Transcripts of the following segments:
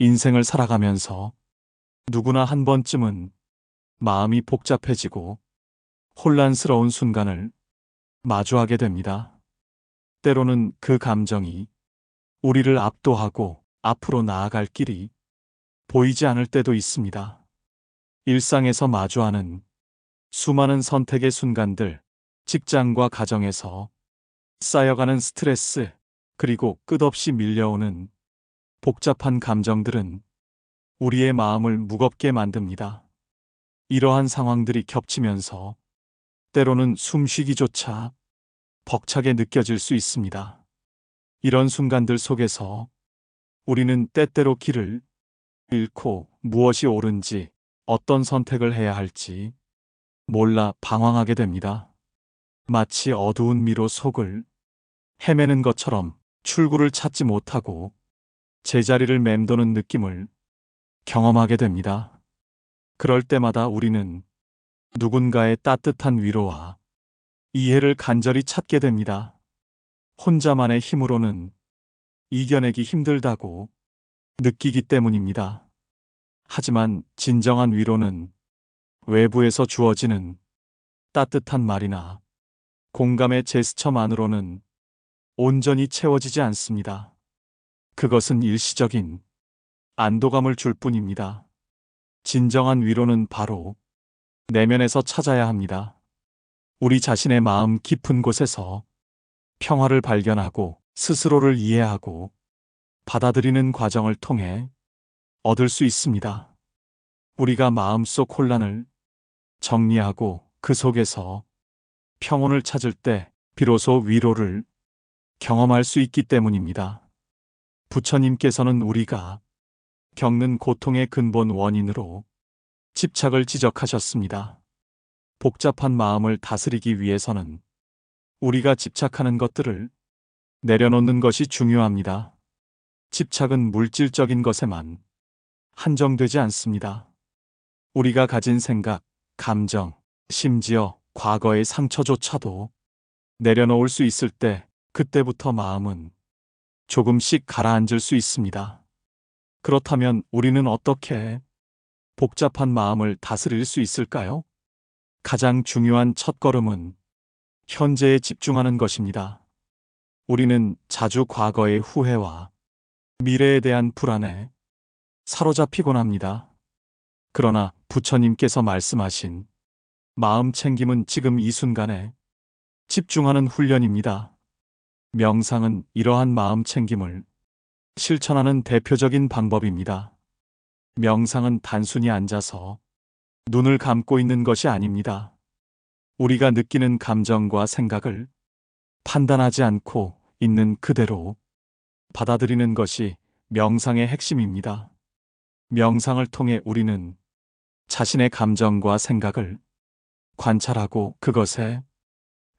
인생을 살아가면서 누구나 한 번쯤은 마음이 복잡해지고 혼란스러운 순간을 마주하게 됩니다. 때로는 그 감정이 우리를 압도하고 앞으로 나아갈 길이 보이지 않을 때도 있습니다. 일상에서 마주하는 수많은 선택의 순간들, 직장과 가정에서 쌓여가는 스트레스, 그리고 끝없이 밀려오는 복잡한 감정들은 우리의 마음을 무겁게 만듭니다. 이러한 상황들이 겹치면서 때로는 숨쉬기조차 벅차게 느껴질 수 있습니다. 이런 순간들 속에서 우리는 때때로 길을 잃고 무엇이 옳은지, 어떤 선택을 해야 할지 몰라 방황하게 됩니다. 마치 어두운 미로 속을 헤매는 것처럼 출구를 찾지 못하고 제자리를 맴도는 느낌을 경험하게 됩니다. 그럴 때마다 우리는 누군가의 따뜻한 위로와 이해를 간절히 찾게 됩니다. 혼자만의 힘으로는 이겨내기 힘들다고 느끼기 때문입니다. 하지만 진정한 위로는 외부에서 주어지는 따뜻한 말이나 공감의 제스처만으로는 온전히 채워지지 않습니다. 그것은 일시적인 안도감을 줄 뿐입니다. 진정한 위로는 바로 내면에서 찾아야 합니다. 우리 자신의 마음 깊은 곳에서 평화를 발견하고 스스로를 이해하고 받아들이는 과정을 통해 얻을 수 있습니다. 우리가 마음속 혼란을 정리하고 그 속에서 평온을 찾을 때 비로소 위로를 경험할 수 있기 때문입니다. 부처님께서는 우리가 겪는 고통의 근본 원인으로 집착을 지적하셨습니다. 복잡한 마음을 다스리기 위해서는 우리가 집착하는 것들을 내려놓는 것이 중요합니다. 집착은 물질적인 것에만 한정되지 않습니다. 우리가 가진 생각, 감정, 심지어 과거의 상처조차도 내려놓을 수 있을 때 그때부터 마음은 조금씩 가라앉을 수 있습니다. 그렇다면 우리는 어떻게 복잡한 마음을 다스릴 수 있을까요? 가장 중요한 첫걸음은 현재에 집중하는 것입니다. 우리는 자주 과거의 후회와 미래에 대한 불안에 사로잡히곤 합니다. 그러나 부처님께서 말씀하신 마음 챙김은 지금 이 순간에 집중하는 훈련입니다. 명상은 이러한 마음 챙김을 실천하는 대표적인 방법입니다. 명상은 단순히 앉아서 눈을 감고 있는 것이 아닙니다. 우리가 느끼는 감정과 생각을 판단하지 않고 있는 그대로 받아들이는 것이 명상의 핵심입니다. 명상을 통해 우리는 자신의 감정과 생각을 관찰하고 그것에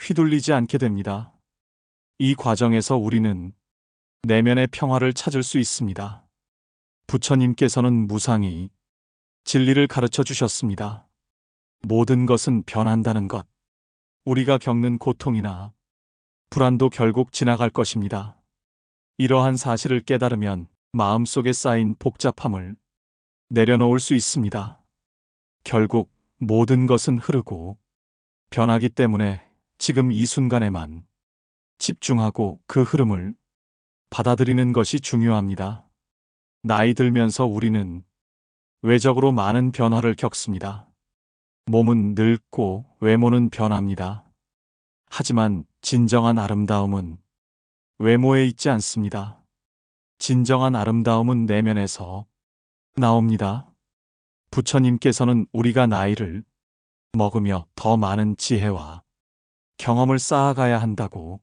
휘둘리지 않게 됩니다. 이 과정에서 우리는 내면의 평화를 찾을 수 있습니다. 부처님께서는 무상히 진리를 가르쳐 주셨습니다. 모든 것은 변한다는 것. 우리가 겪는 고통이나 불안도 결국 지나갈 것입니다. 이러한 사실을 깨달으면 마음속에 쌓인 복잡함을 내려놓을 수 있습니다. 결국 모든 것은 흐르고 변하기 때문에 지금 이 순간에만 집중하고 그 흐름을 받아들이는 것이 중요합니다. 나이 들면서 우리는 외적으로 많은 변화를 겪습니다. 몸은 늙고 외모는 변합니다. 하지만 진정한 아름다움은 외모에 있지 않습니다. 진정한 아름다움은 내면에서 나옵니다. 부처님께서는 우리가 나이를 먹으며 더 많은 지혜와 경험을 쌓아가야 한다고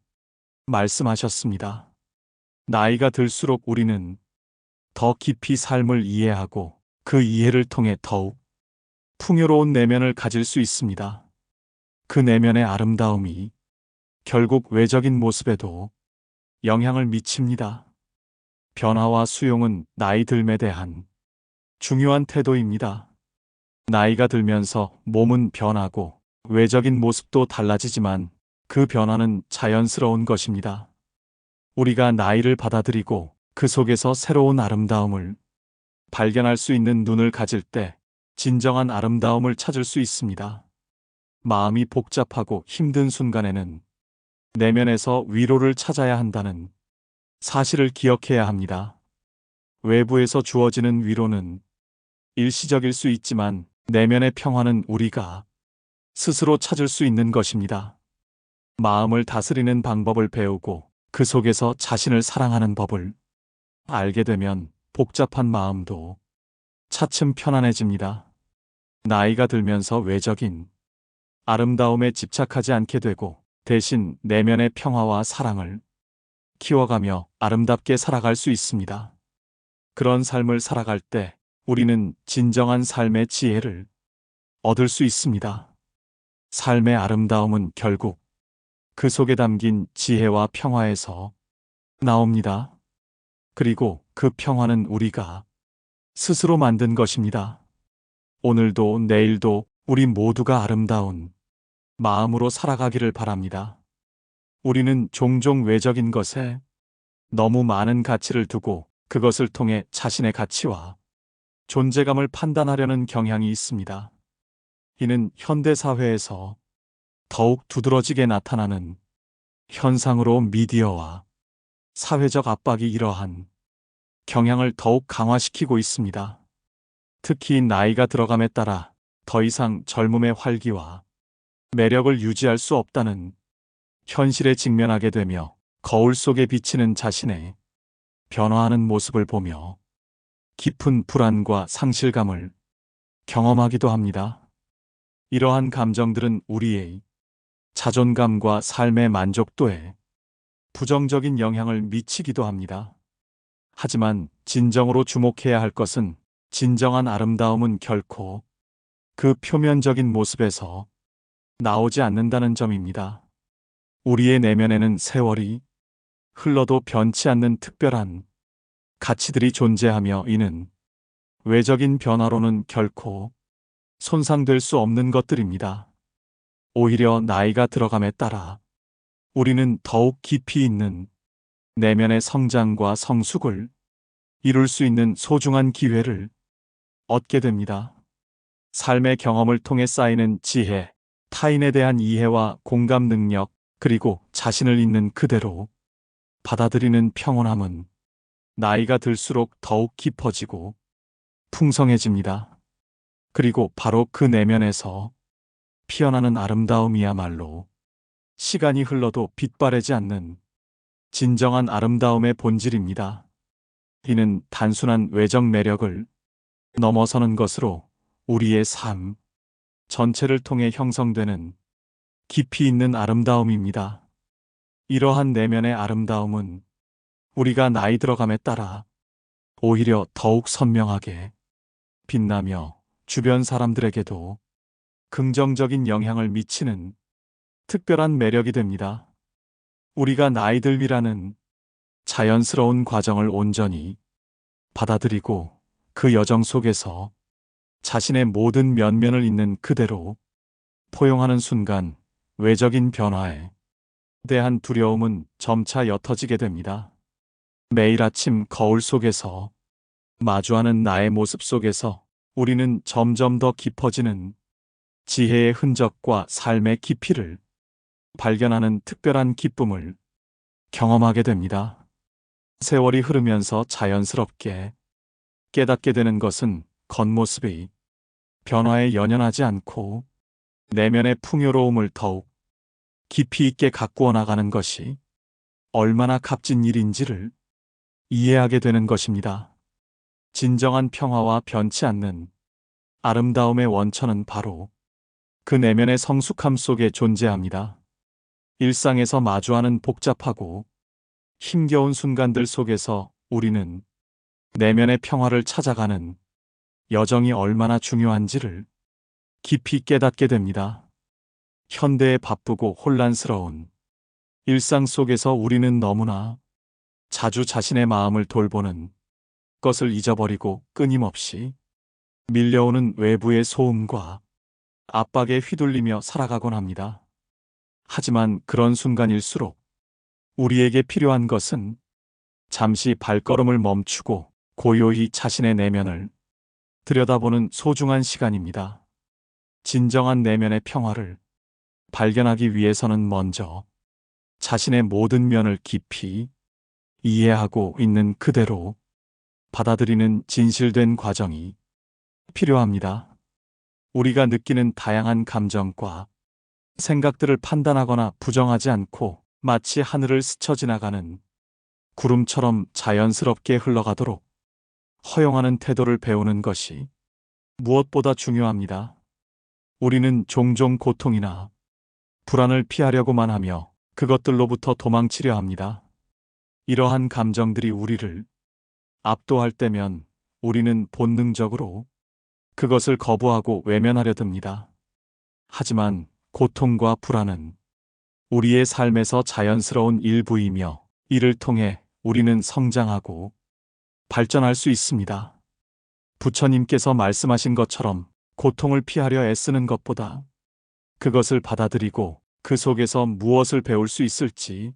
말씀하셨습니다. 나이가 들수록 우리는 더 깊이 삶을 이해하고 그 이해를 통해 더욱 풍요로운 내면을 가질 수 있습니다. 그 내면의 아름다움이 결국 외적인 모습에도 영향을 미칩니다. 변화와 수용은 나이 듦에 대한 중요한 태도입니다. 나이가 들면서 몸은 변하고 외적인 모습도 달라지지만 그 변화는 자연스러운 것입니다. 우리가 나이를 받아들이고 그 속에서 새로운 아름다움을 발견할 수 있는 눈을 가질 때 진정한 아름다움을 찾을 수 있습니다. 마음이 복잡하고 힘든 순간에는 내면에서 위로를 찾아야 한다는 사실을 기억해야 합니다. 외부에서 주어지는 위로는 일시적일 수 있지만 내면의 평화는 우리가 스스로 찾을 수 있는 것입니다. 마음을 다스리는 방법을 배우고 그 속에서 자신을 사랑하는 법을 알게 되면 복잡한 마음도 차츰 편안해집니다. 나이가 들면서 외적인 아름다움에 집착하지 않게 되고 대신 내면의 평화와 사랑을 키워가며 아름답게 살아갈 수 있습니다. 그런 삶을 살아갈 때 우리는 진정한 삶의 지혜를 얻을 수 있습니다. 삶의 아름다움은 결국 그 속에 담긴 지혜와 평화에서 나옵니다. 그리고 그 평화는 우리가 스스로 만든 것입니다. 오늘도 내일도 우리 모두가 아름다운 마음으로 살아가기를 바랍니다. 우리는 종종 외적인 것에 너무 많은 가치를 두고 그것을 통해 자신의 가치와 존재감을 판단하려는 경향이 있습니다. 이는 현대 사회에서 더욱 두드러지게 나타나는 현상으로 미디어와 사회적 압박이 이러한 경향을 더욱 강화시키고 있습니다. 특히 나이가 들어감에 따라 더 이상 젊음의 활기와 매력을 유지할 수 없다는 현실에 직면하게 되며 거울 속에 비치는 자신의 변화하는 모습을 보며 깊은 불안과 상실감을 경험하기도 합니다. 이러한 감정들은 우리의 자존감과 삶의 만족도에 부정적인 영향을 미치기도 합니다. 하지만 진정으로 주목해야 할 것은 진정한 아름다움은 결코 그 표면적인 모습에서 나오지 않는다는 점입니다. 우리의 내면에는 세월이 흘러도 변치 않는 특별한 가치들이 존재하며 이는 외적인 변화로는 결코 손상될 수 없는 것들입니다. 오히려 나이가 들어감에 따라 우리는 더욱 깊이 있는 내면의 성장과 성숙을 이룰 수 있는 소중한 기회를 얻게 됩니다. 삶의 경험을 통해 쌓이는 지혜, 타인에 대한 이해와 공감 능력, 그리고 자신을 있는 그대로 받아들이는 평온함은 나이가 들수록 더욱 깊어지고 풍성해집니다. 그리고 바로 그 내면에서 피어나는 아름다움이야말로 시간이 흘러도 빛바래지 않는 진정한 아름다움의 본질입니다. 이는 단순한 외적 매력을 넘어서는 것으로 우리의 삶 전체를 통해 형성되는 깊이 있는 아름다움입니다. 이러한 내면의 아름다움은 우리가 나이 들어감에 따라 오히려 더욱 선명하게 빛나며 주변 사람들에게도 긍정적인 영향을 미치는 특별한 매력이 됩니다. 우리가 나이 들기라는 자연스러운 과정을 온전히 받아들이고 그 여정 속에서 자신의 모든 면면을 있는 그대로 포용하는 순간 외적인 변화에 대한 두려움은 점차 옅어지게 됩니다. 매일 아침 거울 속에서 마주하는 나의 모습 속에서 우리는 점점 더 깊어지는 지혜의 흔적과 삶의 깊이를 발견하는 특별한 기쁨을 경험하게 됩니다. 세월이 흐르면서 자연스럽게 깨닫게 되는 것은 겉모습이 변화에 연연하지 않고 내면의 풍요로움을 더욱 깊이 있게 가꾸어 나가는 것이 얼마나 값진 일인지를 이해하게 되는 것입니다. 진정한 평화와 변치 않는 아름다움의 원천은 바로 그 내면의 성숙함 속에 존재합니다. 일상에서 마주하는 복잡하고 힘겨운 순간들 속에서 우리는 내면의 평화를 찾아가는 여정이 얼마나 중요한지를 깊이 깨닫게 됩니다. 현대의 바쁘고 혼란스러운 일상 속에서 우리는 너무나 자주 자신의 마음을 돌보는 것을 잊어버리고 끊임없이 밀려오는 외부의 소음과 압박에 휘둘리며 살아가곤 합니다. 하지만 그런 순간일수록 우리에게 필요한 것은 잠시 발걸음을 멈추고 고요히 자신의 내면을 들여다보는 소중한 시간입니다. 진정한 내면의 평화를 발견하기 위해서는 먼저 자신의 모든 면을 깊이 이해하고 있는 그대로 받아들이는 진실된 과정이 필요합니다. 우리가 느끼는 다양한 감정과 생각들을 판단하거나 부정하지 않고 마치 하늘을 스쳐 지나가는 구름처럼 자연스럽게 흘러가도록 허용하는 태도를 배우는 것이 무엇보다 중요합니다. 우리는 종종 고통이나 불안을 피하려고만 하며 그것들로부터 도망치려 합니다. 이러한 감정들이 우리를 압도할 때면 우리는 본능적으로 그것을 거부하고 외면하려 듭니다. 하지만 고통과 불안은 우리의 삶에서 자연스러운 일부이며 이를 통해 우리는 성장하고 발전할 수 있습니다. 부처님께서 말씀하신 것처럼 고통을 피하려 애쓰는 것보다 그것을 받아들이고 그 속에서 무엇을 배울 수 있을지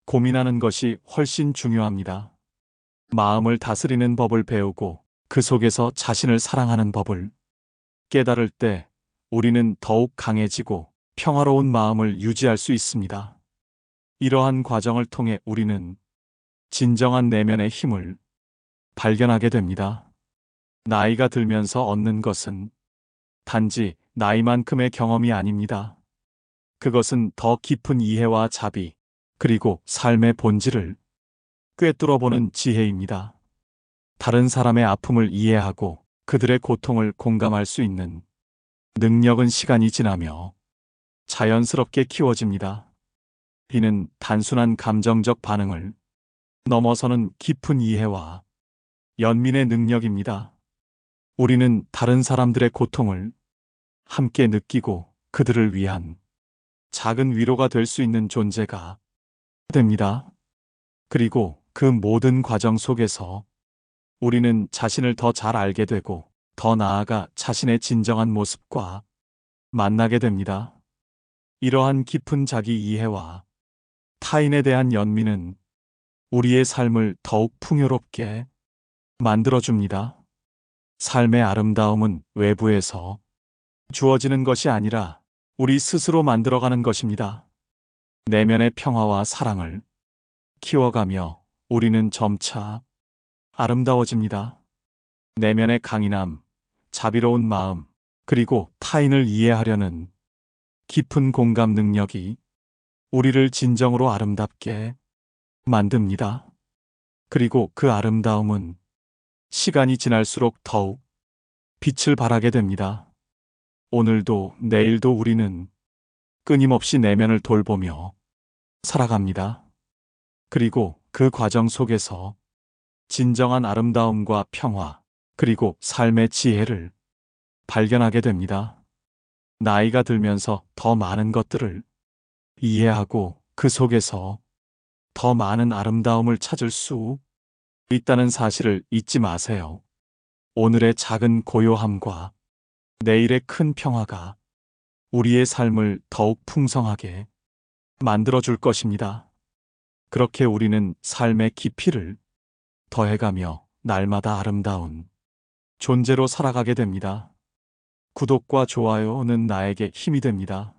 고민하는 것이 훨씬 중요합니다. 마음을 다스리는 법을 배우고 그 속에서 자신을 사랑하는 법을 깨달을 때 우리는 더욱 강해지고 평화로운 마음을 유지할 수 있습니다. 이러한 과정을 통해 우리는 진정한 내면의 힘을 발견하게 됩니다. 나이가 들면서 얻는 것은 단지 나이만큼의 경험이 아닙니다. 그것은 더 깊은 이해와 자비, 그리고 삶의 본질을 꿰뚫어보는 지혜입니다. 다른 사람의 아픔을 이해하고 그들의 고통을 공감할 수 있는 능력은 시간이 지나며 자연스럽게 키워집니다. 이는 단순한 감정적 반응을 넘어서는 깊은 이해와 연민의 능력입니다. 우리는 다른 사람들의 고통을 함께 느끼고 그들을 위한 작은 위로가 될 수 있는 존재가 됩니다. 그리고 그 모든 과정 속에서 우리는 자신을 더 잘 알게 되고 더 나아가 자신의 진정한 모습과 만나게 됩니다. 이러한 깊은 자기 이해와 타인에 대한 연민은 우리의 삶을 더욱 풍요롭게 만들어줍니다. 삶의 아름다움은 외부에서 주어지는 것이 아니라 우리 스스로 만들어가는 것입니다. 내면의 평화와 사랑을 키워가며 우리는 점차 아름다워집니다. 내면의 강인함, 자비로운 마음, 그리고 타인을 이해하려는 깊은 공감 능력이 우리를 진정으로 아름답게 만듭니다. 그리고 그 아름다움은 시간이 지날수록 더욱 빛을 발하게 됩니다. 오늘도 내일도 우리는 끊임없이 내면을 돌보며 살아갑니다. 그리고 그 과정 속에서 진정한 아름다움과 평화, 그리고 삶의 지혜를 발견하게 됩니다. 나이가 들면서 더 많은 것들을 이해하고 그 속에서 더 많은 아름다움을 찾을 수 있다는 사실을 잊지 마세요. 오늘의 작은 고요함과 내일의 큰 평화가 우리의 삶을 더욱 풍성하게 만들어줄 것입니다. 그렇게 우리는 삶의 깊이를 더해가며 날마다 아름다운 존재로 살아가게 됩니다. 구독과 좋아요는 나에게 힘이 됩니다.